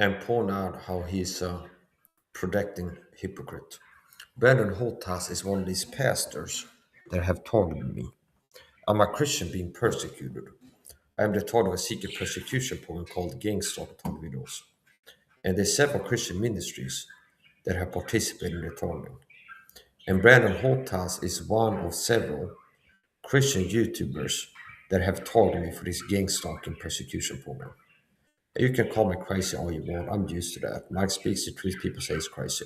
and point out how he's a protecting hypocrite. Brandon Holthaus is one of these pastors that have targeted me. I'm a Christian being persecuted. I am the target of a secret persecution program called Gang Stalking Videos. And there's several Christian ministries that have participated in the targeting. And Brandon Holthaus is one of several Christian YouTubers that have targeted me for this gang stalking persecution program. You can call me crazy all you want. I'm used to that. Mike speaks the truth. People say it's crazy.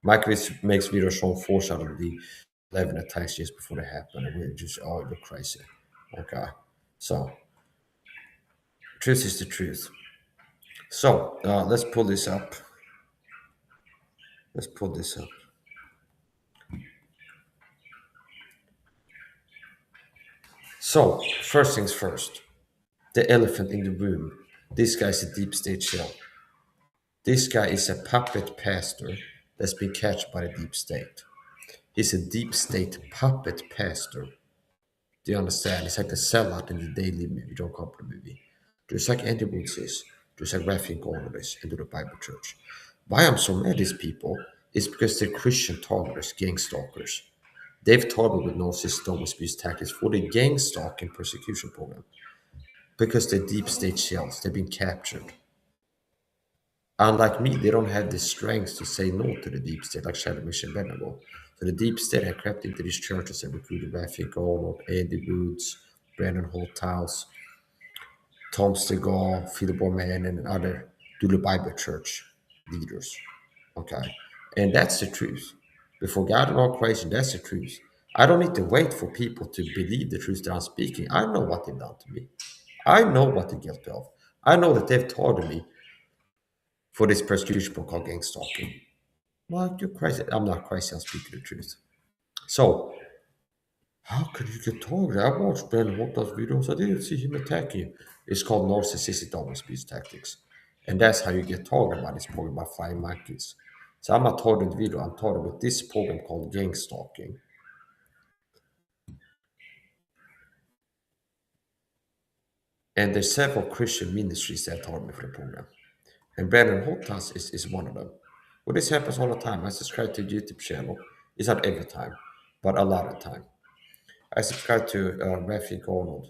Mike makes videos showing 4 out of the 11 attacks just before they happen. And we're just, oh, you're crazy. Okay. So, truth is the truth. So, let's pull this up. Let's pull this up. So, first things first. The elephant in the room. This guy's a deep state shell. This guy is a puppet pastor that's been captured by the deep state. He's a deep state puppet pastor. Do you understand? It's like the sellout in the daily movie, John Carpenter movie. Just like Andy Woods is, just like Raphael Garner is, into the Bible Church. Why I'm so mad at these people is because they're Christian targeters, gang stalkers. They've targeted with narcissist abuse tactics for the gang stalking persecution program because they're deep state shells. They've been captured. Unlike me, they don't have the strength to say no to the deep state, like Shadow Mission Benabo. So the deep state had crept into these churches and recruited Raphael Garland, Andy Woods, Brandon Holthaus, Tom Stegall, Philip O'Man, and other to the Bible Church leaders. Okay, and that's the truth. Before God and all creation, that's the truth. I don't need to wait for people to believe the truth that I'm speaking. I know what they've done to me. I know what they're guilty of. I know that they've targeted me for this persecution called gang stalking. Well, you're crazy. I'm not crazy. I'm speaking the truth. So, how could you get targeted? I watched Ben Holthaus videos. I didn't see him attack you. It's called narcissistic double speech tactics. And that's how you get targeted by this program by flying monkeys. So I'm not targeting the video. I'm targeted with this program called gang stalking. And there's several Christian ministries that target me for the program. And Brandon Holthaus is one of them. Well, this happens all the time. I subscribe to a YouTube channel. It's not every time, but a lot of time. I subscribed to Raphael Garland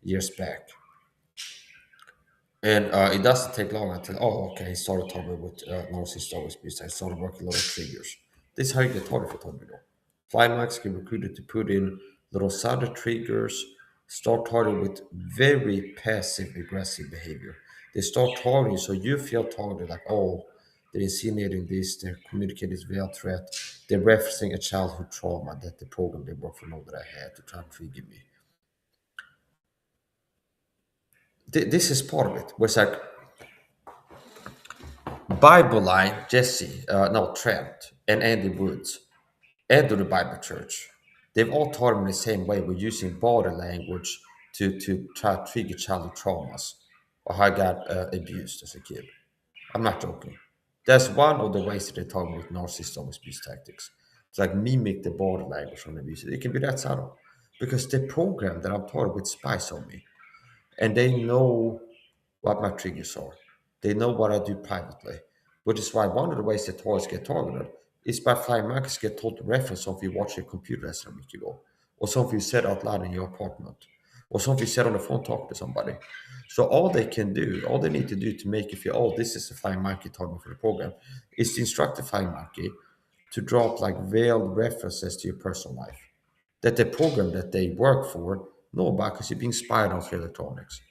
years back. And it doesn't take long until, oh, okay, he started talking with narcissist always because I started working little triggers. This is how you get targeted for tornado. Fly mics get recruited to put in little subtle triggers, start targeting with very passive aggressive behavior. They start targeting so you feel targeted like, oh, they're insinuating this, they're communicating this veiled threat, they're referencing a childhood trauma that the program they work for know that I had to try and trigger me. This is part of it. Where it's like Bible line, Jesse, no, Trent, and Andy Woods, and to the Bible Church. They've all taught him the same way. We're using body language to try to trigger childhood traumas or how I got abused as a kid. I'm not joking. That's one of the ways that they talk with narcissist abuse tactics. It's like mimic the body language from the abuse. It can be that subtle because the program that I'm taught with spies on me, and they know what my triggers are. They know what I do privately, which is why one of the ways that toys get targeted is by flying monkeys get told to reference something you watched your computer less than a week ago, or something you said out loud in your apartment, or something you said on the phone talking to somebody. So all they can do, all they need to do to make you feel, oh, this is a flying monkey talking for the program, is to instruct the flying monkey to drop like veiled references to your personal life that the program that they work for know about because you're being spied on through electronics.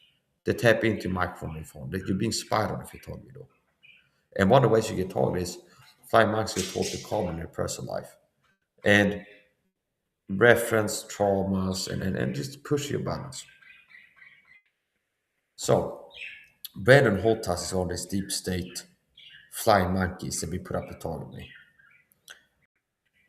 They tap into microphone and phone. That you're being spied on if you told me though. And one of the ways you get told is flying monks get told to comment in their personal life and reference traumas and just push your buttons. So Brandon Holthaus is on this deep state flying monkeys that we put up to target me.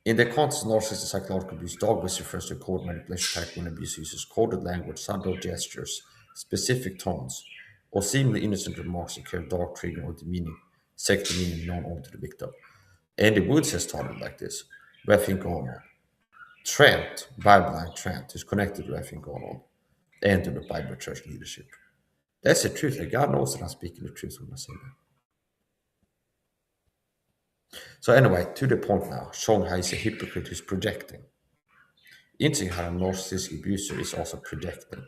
In the context of narcissistic psychological abuse, dogways refers to code manipulation attack when abuse uses coded language, subtle gestures, specific tones, or seemingly innocent remarks that carry dark trigger or demeaning, sex demeaning known only to the victim. Andy Woods has started like this. Refing Garner. Trent, Bible line Trent, is connected to Refing Garner and to the Bible Church leadership. That's the truth. Like God knows that I'm speaking the truth when I say that. So anyway, to the point now, showing how he's a hypocrite who's projecting. Interesting how a narcissistic abuser is also projecting.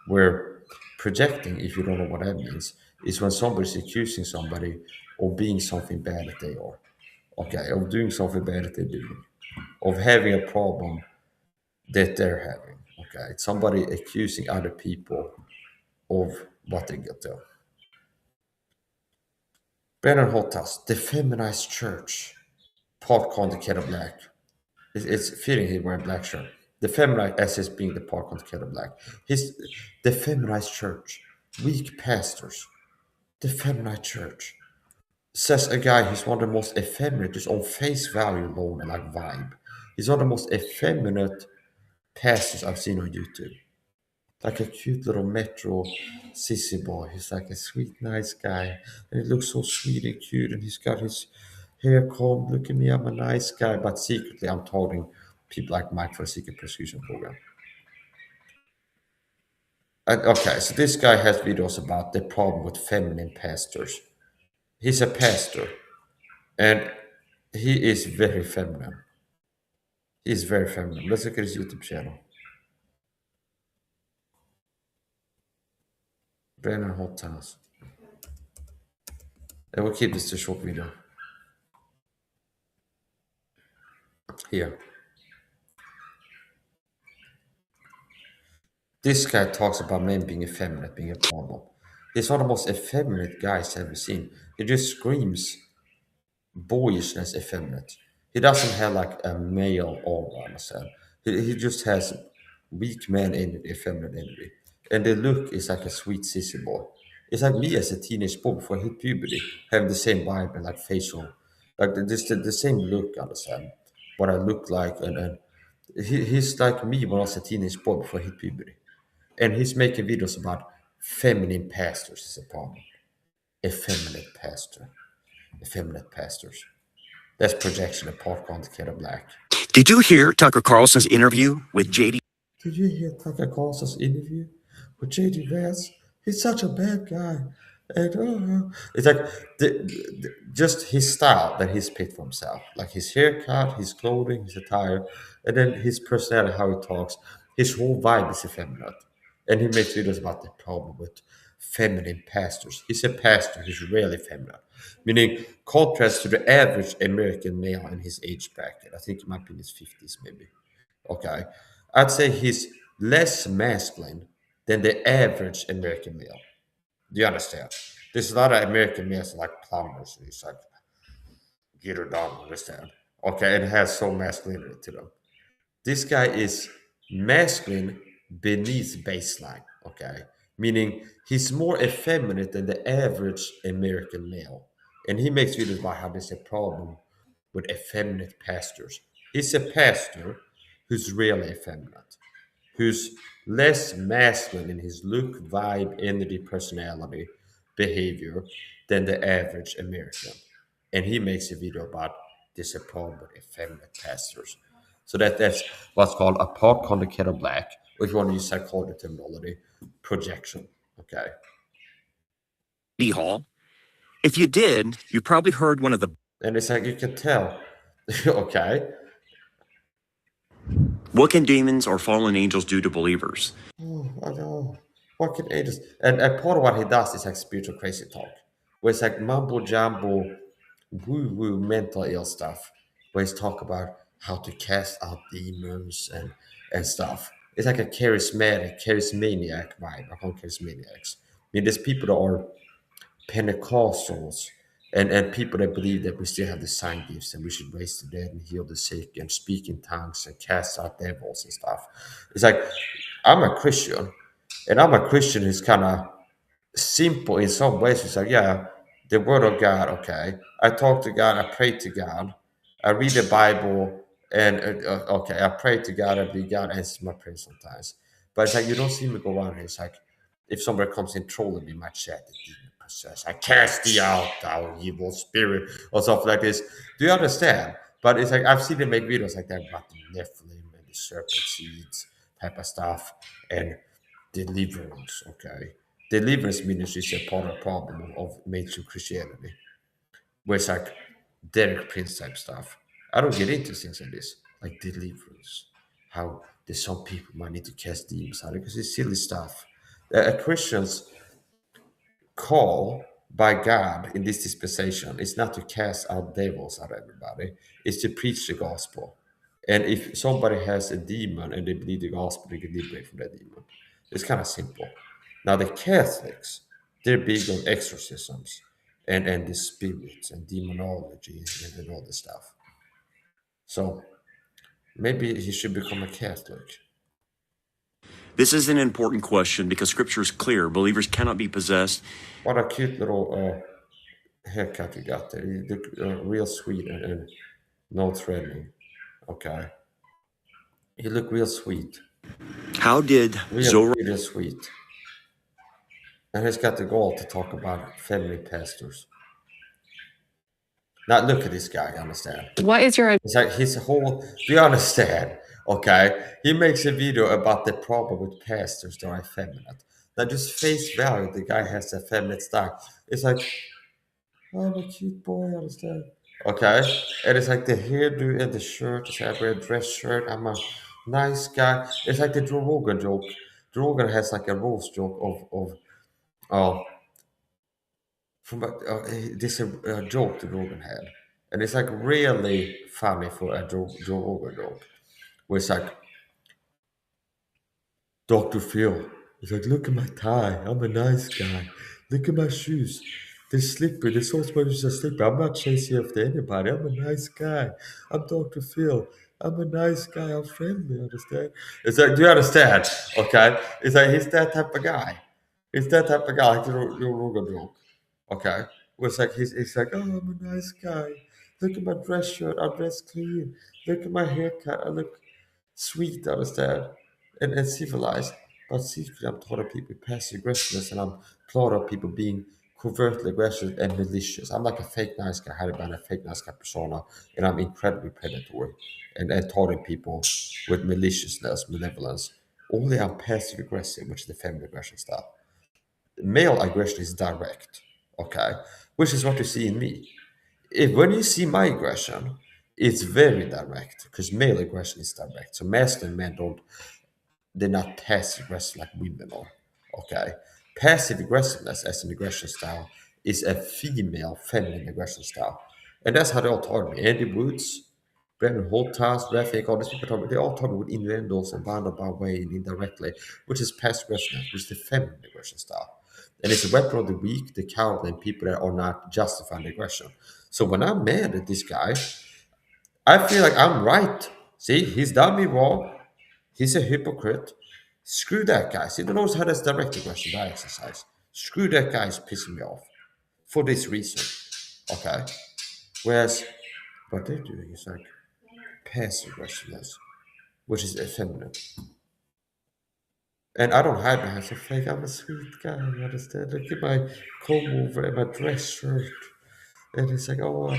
Where projecting, if you don't know what that means, is when somebody's accusing somebody of being something bad that they are. Okay, of doing something bad that they're doing, of having a problem that they're having. Okay, it's somebody accusing other people of what they get to. Brennan Holthaus, the feminized church, part conjugate black. It's fitting he wearing black shirt. The feminized SS being the part conjugate black. His the feminized church, weak pastors, the feminized church. Says a guy who's one of the most effeminate, just on face value alone and like vibe. He's one of the most effeminate pastors I've seen on YouTube. Like a cute little metro sissy boy. He's like a sweet, nice guy. And he looks so sweet and cute. And he's got his hair combed. Look at me, I'm a nice guy. But secretly, I'm targeting people like Mike for a secret prosecution program. And, okay, so this guy has videos about the problem with feminine pastors. He's a pastor. And he is very feminine. He's very feminine. Let's look at his YouTube channel. Brennan Holthaus. And we'll keep this to a short video. Here. This guy talks about men being effeminate, being a problem. He's one of the most effeminate guys I've ever seen. He just screams boyishness effeminate. He doesn't have like a male aura, I must say. He just has weak man energy, effeminate energy. And the look is like a sweet sissy boy. It's like me as a teenage boy before I hit puberty, having the same vibe and like facial, like the same look, I understand. What I look like, and he's like me when I was a teenage boy before I hit puberty. And he's making videos about feminine pastors is a problem. Effeminate pastor. Effeminate pastors. That's projection of popcorn to Kid Black. Did you hear Tucker Carlson's interview with JD? Did you hear Tucker Carlson's interview with JD Vance? He's such a bad guy. And it's like just his style that he's picked for himself. Like his haircut, his clothing, his attire, and then his personality, how he talks. His whole vibe is effeminate. And he makes videos about the problem with feminine pastors. He's a pastor who's really feminine, meaning contrast to the average American male in his age bracket. I think he might be in his 50s, maybe. Okay. I'd say he's less masculine than the average American male. Do you understand? There's a lot of American males like plumbers. It's like, get her done, understand? Okay, and it has so masculinity to them. This guy is masculine beneath baseline, okay? Meaning he's more effeminate than the average American male. And he makes videos about how there's a problem with effeminate pastors. He's a pastor who's really effeminate, who's less masculine in his look, vibe, energy, personality, behavior than the average American. And he makes a video about this problem with effeminate pastors. So that's what's called a part conjugate black, or if you want to use psychology terminology, projection. Okay. Hall. If you did, you probably heard one of the And it's like you can tell. Okay. what can demons or fallen angels do to believers? Oh, I know. What can angels? And part of what he does is like spiritual crazy talk, where it's like mumbo jumbo, woo woo mental ill stuff, where he's talk about how to cast out demons and stuff. It's like a charismaniac vibe. I call charismaniacs. I mean, there's people that are Pentecostals and people that believe that we still have the sign gifts and we should raise the dead and heal the sick and speak in tongues and cast out devils and stuff. It's like I'm a Christian, and I'm a Christian who's kind of simple in some ways. It's like, yeah, the word of God, okay. I talk to God, I pray to God, I read the Bible, and okay, I pray to God, I believe God answers my prayers sometimes. But it's like you don't see me go around here. It's like if somebody comes in trolling me in my chat, the demon possessed, I cast thee out, thou evil spirit, or stuff like this. Do you understand? But it's like I've seen them make videos like that about the Nephilim and the serpent seeds type of stuff and deliverance, okay? Deliverance ministry is a part of the problem of mainstream Christianity, where it's like Derek Prince type stuff. I don't get into things like this, like deliverance, how there's some people might need to cast demons out because it's silly stuff. A Christian's call by God in this dispensation is not to cast out devils out of everybody, it's to preach the gospel. And if somebody has a demon and they believe the gospel, they get liberated from that demon. It's kind of simple. Now, the Catholics, they're big on exorcisms and the spirits and demonology and all this stuff. So maybe he should become a Catholic. This is an important question because scripture is clear. Believers cannot be possessed. What a cute little haircut you got there. You look real sweet and no threatening. Okay. You look real sweet. How did Real, real sweet. And he's got the goal to talk about family pastors. Now look at this guy, you understand? What is your It's like his whole, do you understand? Okay? He makes a video about the problem with pastors that are effeminate. Now just face value, the guy has a feminine style. It's like, I'm a cute boy, understand? Okay? And it's like the hairdo and the shirt, it's like I wear a dress shirt, I'm a nice guy. It's like the Joe Rogan joke. Joe Rogan has like a roast joke of from this joke that Rogan had, and it's like really funny for a Joe Rogan joke, where it's like Dr. Phil. He's like, look at my tie. I'm a nice guy. Look at my shoes. They're slippery. They're so much are slippery. I'm not chasing after anybody. I'm a nice guy. I'm Dr. Phil. I'm a nice guy. I'm friendly. Understand? It's like, do you understand? Okay. It's like he's that type of guy. He's that type of guy, like the Joe Rogan joke. Okay. Where it's like he's like, oh, I'm a nice guy. Look at my dress shirt. I'm dressed clean. Look at my haircut. I look sweet, understand, and civilized. But secretly, I'm tired of people with passive aggressiveness, and I'm tired of people being covertly aggressive and malicious. I'm like a fake nice guy, hiding behind a fake nice guy persona, and I'm incredibly predatory and taunting people with maliciousness, malevolence. Only I'm passive aggressive, which is the feminine aggression style. Male aggression is direct, okay, which is what you see in me. If when you see my aggression, it's very direct because male aggression is direct. So masculine men don't, they're not passive aggressive like women are. Okay, passive aggressiveness as an aggression style is a female feminine aggression style, and that's how they all taught me. Andy Woods, Brandon Holthaus, Rafik, all these people taught me. They all taught me with innuendos and roundabout way and indirectly, which is passive aggressiveness, which is the feminine aggression style. And it's a weapon of the weak, the cowardly, and people that are not justifying the aggression. So when I'm mad at this guy, I feel like I'm right. See, he's done me wrong. He's a hypocrite. Screw that guy. See, the Lord how that's direct aggression that I exercise. Screw that guy is pissing me off for this reason. Okay? Whereas what they're doing is like passive aggressiveness, which is effeminate. And I don't hide behind some fake, I'm a sweet guy, you understand? Look at my comb over and my dress shirt. And it's like, oh,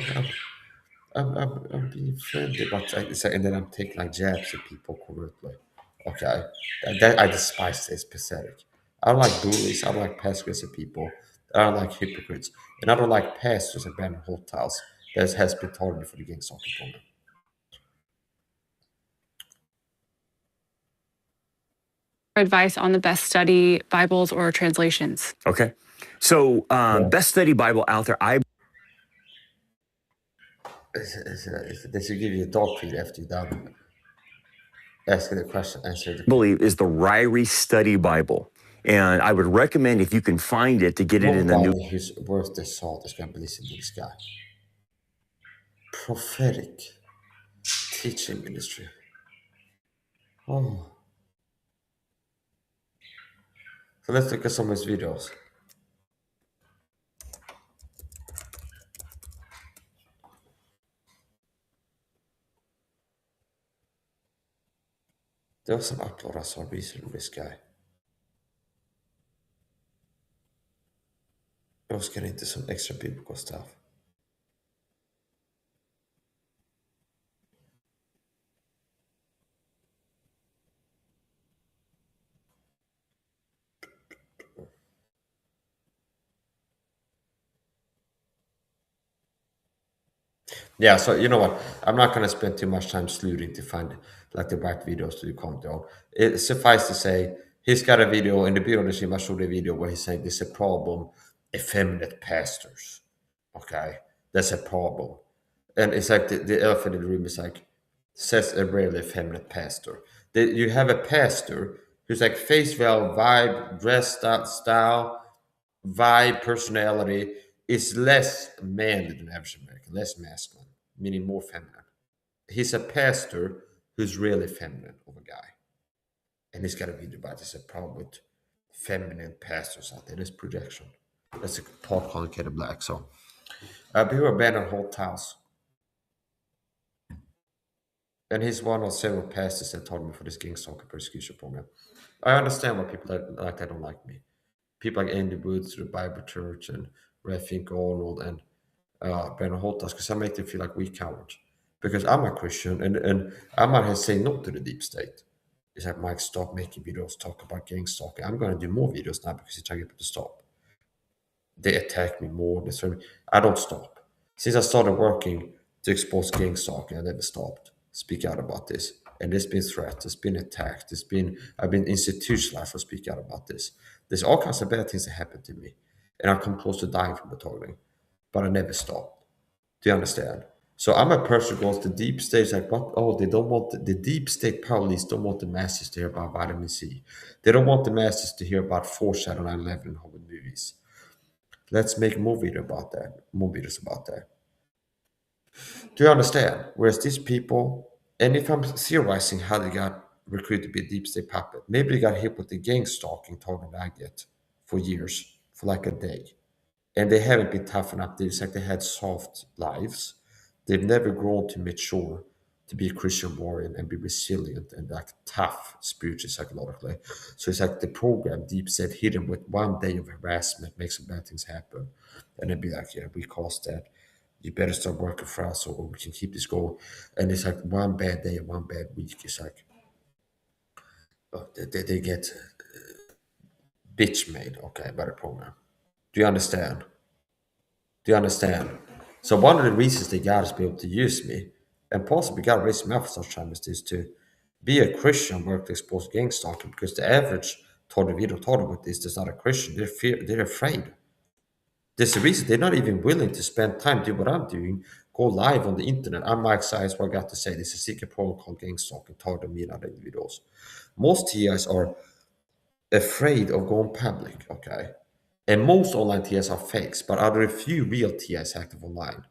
I'm being friendly, but it's like, and then I'm taking like jabs at people covertly. Okay, that I despise. This pathetic. I don't like bullies. I don't like passive aggressive people. I don't like hypocrites, and I don't like pastors and Brandon Holthaus that has been targeted for the gang soccer program. advice on the best study Bibles or translations? Okay. So, Yeah. best study Bible out there, I They should give you a dog treat after you're done asking the question, answer the believe is the Ryrie Study Bible. And I would recommend if you can find it to get it in the new. Nobody who's worth the salt is going to listen to this guy. Prophetic teaching ministry. Oh. So let's look at some of his videos. There was some upload I saw recently with this guy. I was getting into some extra biblical stuff. Yeah, so you know what? I'm not gonna spend too much time sleuthing to find like the right videos to comment on. It suffice to say, he's got a video in the video description. I showed a video where he's saying there's a problem, effeminate pastors. Okay, that's a problem, and it's like the elephant in the room is like says a really effeminate pastor. You have a pastor who's like face value, vibe, dress style, vibe, personality is less manly than average American, less masculine, meaning more feminine. He's a pastor who's really feminine of a guy. And he's got a video about this, a problem with feminine pastors out there. This projection. That's a Paul calling Kate Black. So, we were banned on Holthaus. And he's one of several pastors that told me for this gang stalker persecution program. I understand why people that don't like me. People like Andy Woods, the Bible Church, and Refink Arnold, and Bernard Holthaus, because I make them feel like weak cowards. Because I'm a Christian, and I'm out here saying no to the deep state. It's like, Mike, stop making videos, talk about gang stalking. I'm going to do more videos now because you're trying to get people to stop. They attack me more. They threaten me. I don't stop. Since I started working to expose gang stalking, I never stopped. Speak out about this. And there's been threats, there's been attacks, I've been institutionalized for speak out about this. There's all kinds of bad things that happen to me. And I come close to dying from the targeting. But I never stopped. Do you understand? So I'm a person who goes to deep state, like what? Oh, they don't want the deep state police don't want the masses to hear about vitamin C. They don't want the masses to hear about foreshadow 9/11 in Hollywood movies. Let's make more video about that. More videos about that. Do you understand? Whereas these people, and if I'm theorizing how they got recruited to be a deep state puppet, maybe they got hit with the gang stalking target I get for years, for like a day. And they haven't been tough enough. It's like they had soft lives. They've never grown to mature to be a Christian warrior and be resilient and like tough spiritually, psychologically. So it's like the program deep set hidden with one day of harassment makes some bad things happen. And they'd be like, yeah, we caused that. You better start working for us or we can keep this going. And it's like one bad day and one bad week. It's like, oh, they get bitch made, okay, by the program. Do you understand? Do you understand? So one of the reasons they got us to be able to use me, and possibly got to raise me up for such time as this, to be a Christian work to expose gang stalking, because the average video told with this is not a Christian. They're afraid. There's a reason they're not even willing to spend time doing what I'm doing, go live on the internet. I'm Mike Size, what I got to say. This is a secret program called gang stalking, target me and other individuals. Most TIs are afraid of going public, okay? And most online TIs are fakes, but are there a few real TIs active online?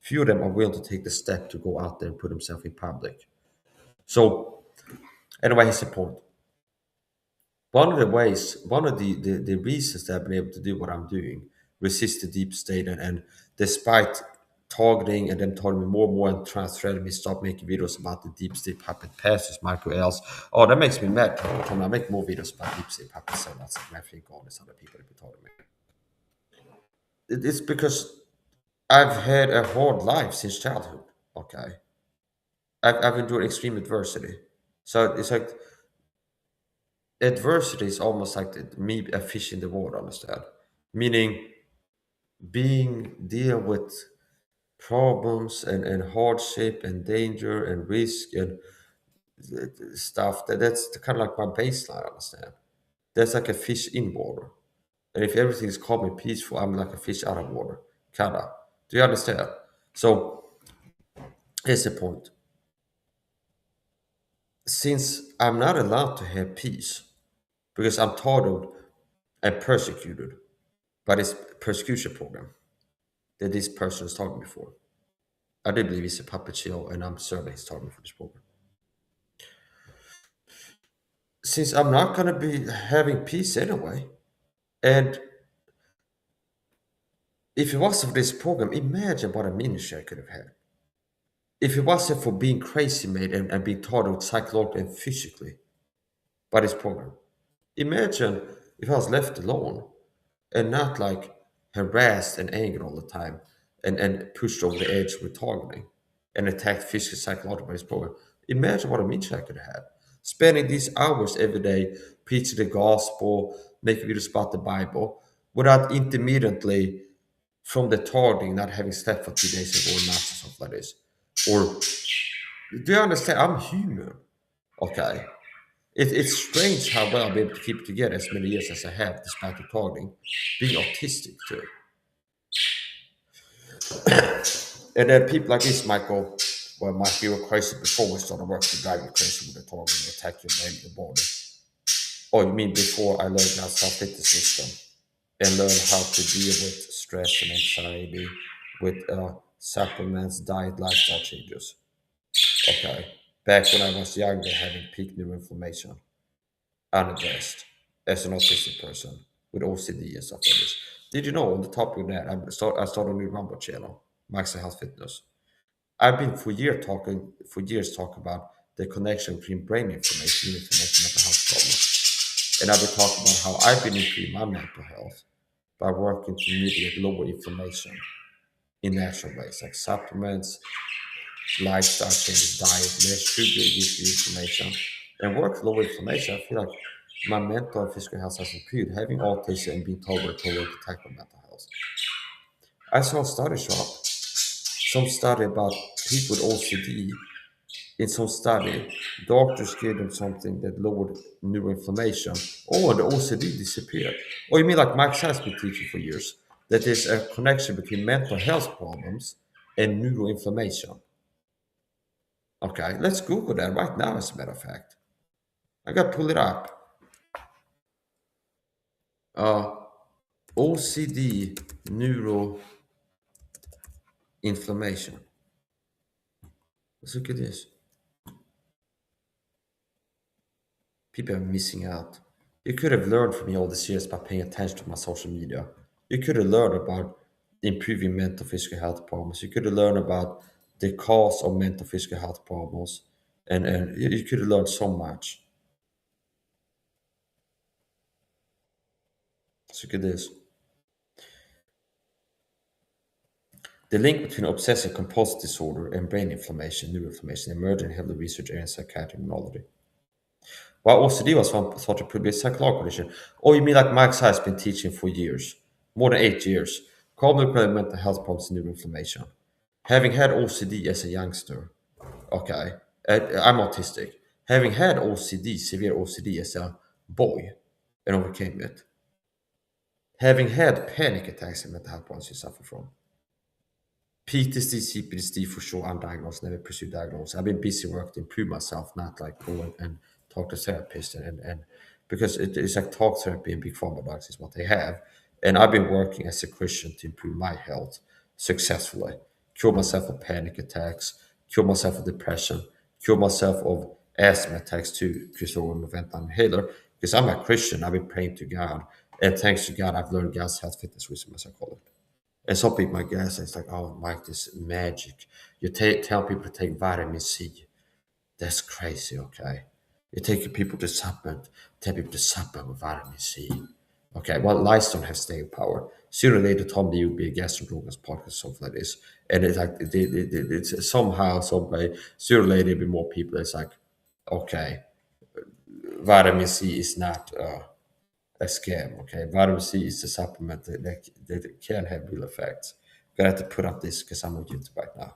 Few of them are willing to take the step to go out there and put themselves in public. So, anyway, here's the point. One of the ways, one of the reasons that I've been able to do what I'm doing, resist the deep state, and despite targeting and them targeting me more and more and trying to threaten me, stop making videos about the deep state puppet pastors, Michael Els. Oh, that makes me mad. I make more videos about deep state puppets, and that's I think all these other people that be targeting me. It's because I've had a hard life since childhood. Okay, I've endured extreme adversity. So it's like adversity is almost like me a fish in the water, understand? Meaning being deal with problems and hardship and danger and risk and stuff. That's kind of like my baseline, understand? That's like a fish in water. And if everything is calm and peaceful, I'm like a fish out of water. Kinda. Do you understand? So here's the point. Since I'm not allowed to have peace, because I'm targeted and persecuted by this persecution program that this person is talking before. I do believe he's a puppet show, and I'm serving his target for this program. Since I'm not going to be having peace anyway, and if it wasn't for this program, imagine what a ministry I could have had. If it wasn't for being crazy made and being targeted psychologically and physically by this program, imagine if I was left alone and not like harassed and angered all the time and pushed over the edge with targeting and attacked physically, psychologically by this program. Imagine what a ministry I could have had. Spending these hours every day preaching the gospel, making videos about the Bible, without intermittently from the targeting, not having slept for 2 days ago, or not something like this. Or do you understand? I'm human. Okay. It's strange how well I've been able to keep it together as many years as I have, despite the targeting, being autistic too. And then people like this might go, well, might be crazy before we started working, driving crazy with the targeting, attack your brain, your body. Oh, you mean before I learned how to fit the system and learn how to deal with stress and anxiety, with supplements, diet, lifestyle changes. Okay. Back when I was younger, having peak neuroinflammation, unaddressed, as an autistic person with OCD and stuff like this. Did you know, on the topic of that, I started a new Rumble channel, Max Health Fitness. I've been for years talking about the connection between brain inflammation, neuroinflammation, mental health problems. And I've been talking about how I've been improving my mental health by working to mitigate lower inflammation in natural ways, like supplements, lifestyle changes, diet, less sugar gives you inflammation, and work with lower inflammation. I feel like my mental and physical health has improved. Having autism and being told to tackle mental health. I saw a study show up, some study about people with OCD. In some study, doctors gave them something that lowered neuroinflammation. Oh, the OCD disappeared. Oh, you mean like Mike has been teaching for years, that there's a connection between mental health problems and neuroinflammation. Okay, let's Google that right now, as a matter of fact. I got to pull it up. Uh, OCD neuroinflammation. Let's look at this. People are missing out. You could have learned from me all these years by paying attention to my social media. You could have learned about improving mental physical health problems. You could have learned about the cause of mental physical health problems. And you could have learned so much. Let's look at this. The link between obsessive compulsive disorder and brain inflammation, neuroinflammation, emerging in health research area in psychiatry and neurology. While OCD was thought to be a psychological condition. Oh, you mean like Max has been teaching for years, more than 8 years. Common mental health problems and neuroinflammation. Having had OCD as a youngster, okay, I'm autistic. Having had OCD, severe OCD as a boy, and overcame it. Having had panic attacks and mental health problems you suffer from. PTSD, CPTSD for sure, undiagnosed, never pursued diagnosis. I've been busy working to improve myself, not like go and talk to therapists and because it's like talk therapy and big pharma docs is what they have. And I've been working as a Christian to improve my health successfully. Cure myself of panic attacks, cure myself of depression, cure myself of asthma attacks too, because of an event inhaler. Because I'm a Christian, I've been praying to God. And thanks to God, I've learned God's health, fitness, wisdom, as I call it. And some people might guess it's like, oh, Mike, this is magic. You tell people to take vitamin C. That's crazy, okay? You take people to supplement, tell people to supplement with vitamin C. Okay, well, lies don't have staying power. Sooner or later, Tom Lee will be a guest on Rogan's podcast, something like this. And it's like, it's somehow, some way, sooner or later, there'll be more people. It's like, okay, vitamin C is not a scam. Okay, vitamin C is a supplement that can have real effects. I'm gonna have to put up this because I'm on YouTube right now.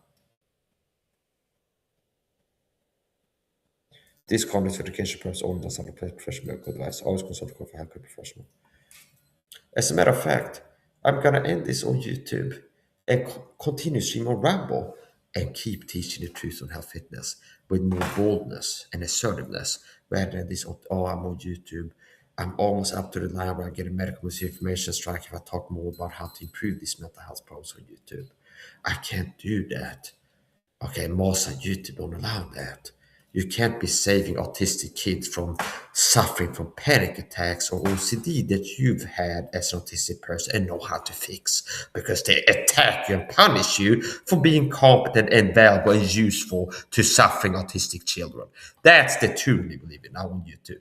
This content for education purposes only does not replace professional medical advice. Always consult a for healthcare professional. As a matter of fact, I'm gonna end this on YouTube and continue stream on Rumble and keep teaching the truth on health fitness with more boldness and assertiveness rather than this, oh, I'm on YouTube. I'm almost up to the line where I get a medical misinformation strike if I talk more about how to improve these mental health problems on YouTube. I can't do that. Okay, most on YouTube don't allow that. You can't be saving autistic kids from suffering from panic attacks or OCD that you've had as an autistic person and know how to fix because they attack you and punish you for being competent and valuable and useful to suffering autistic children. That's the truth we believe in now on YouTube.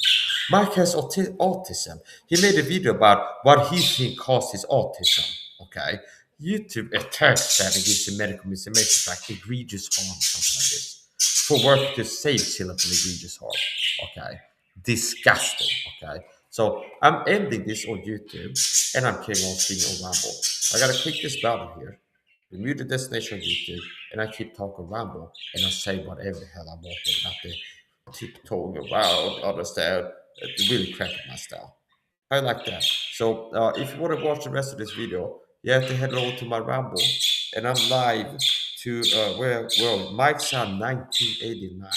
Mike has autism. He made a video about what he thinks caused his autism. Okay, YouTube attacks that and gives you medical misinformation like egregious harm, something like this for work to save children from egregious harm. Okay, disgusting. Okay, So I'm ending this on YouTube, and I'm carrying on speaking on Ramble. I gotta click this button here, remove the destination on YouTube, and I keep talking Ramble, and I say whatever the hell I want, and not the tiptoeing around, understand? It really cracking my style. I like that. So if you want to watch the rest of this video, you have to head over to my Ramble, and I'm live to well, Mike Sound 1989.